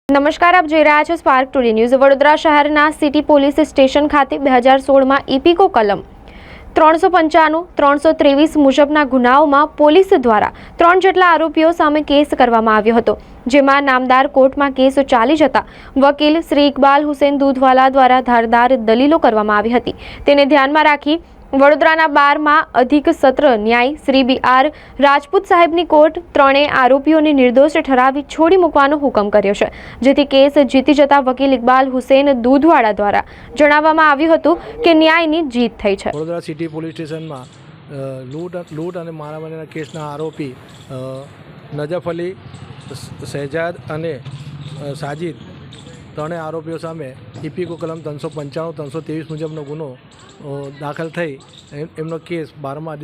નમસ્કાર, આપ જોઈ રહ્યા છો સ્પાર્ક ટુડે ન્યૂઝ। વડોદરા શહેરના સિટી પોલીસ સ્ટેશન ખાતે 2016માં ઇપીકો કલમ 395, 323 મુજબના ગુનાઓમાં પોલીસ દ્વારા 3 જેટલા આરોપીઓ સામે કેસ કરવામાં આવ્યો હતો, જેમાં નામદાર કોર્ટમાં કેસ ચાલી જતા વકીલ શ્રી ઇકબાલ હુસેન દૂધવાલા દ્વારા ધારદાર દલીલો કરવામાં આવી હતી। તેને ધ્યાનમાં રાખી વડોદરાના 12માં અધિક સત્ર ન્યાય શ્રી BR રાજપૂત સાહેબની કોર્ટ ત્રણેય આરોપીઓને નિર્દોષ ઠરાવી છોડી મૂકવાનો હુકમ કર્યો છે, જેથી કેસ જીતી જતા વકીલ ઇકબાલ હુસેન દૂધવાળા દ્વારા જણાવવામાં આવ્યું હતું કે ન્યાયની જીત થઈ છે। વડોદરા સિટી પોલીસ સ્ટેશનમાં લૂંટ અને મારામારીના કેસના આરોપી નજફ અલી, શહેજાદ અને સાજિદ ત્રણેય આરોપીઓ સામે ઇપીકો કલમ 395, 323 મુજબનો ગુનો દાખલ થઈ એમનો કેસ 12માં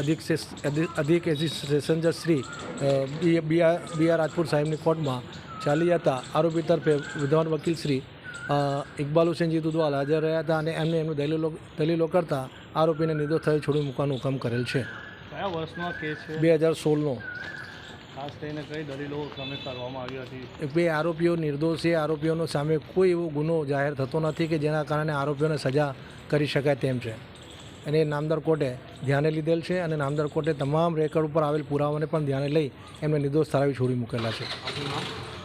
અધિક સેશન જજ શ્રી BR રાજપૂત સાહેબની કોર્ટમાં ચાલી જતા આરોપી તરફે વિદ્વાન વકીલ શ્રી ઇકબાલ હુસેનજી દૂધવાલા હાજર રહ્યા હતા અને એમની દલીલો કરતા આરોપીને નિર્દોષ થયેલ છોડી મૂકવાનું હુકમ કરેલ છે। કયા વર્ષનો કેસ છે? 2016નો। ખાસ કરીને કઈ દલીલો સામે કરવામાં આવી હતી? બે આરોપીઓ નિર્દોષ છે। આરોપીઓનો સામે કોઈ એવો ગુનો જાહેર થતો નથી કે જેના કારણે આરોપીઓને સજા કરી શકાય તેમ છે, અને નામદાર કોર્ટે ધ્યાને લીધેલ છે અને નામદાર કોર્ટે તમામ રેકોર્ડ ઉપર આવેલ પુરાવાને પણ ધ્યાને લઈ એમને નિર્દોષ ઠરાવી છોડી મૂકેલા છે।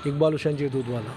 ઇકબાલ હુસેનજી દૂધવાલા।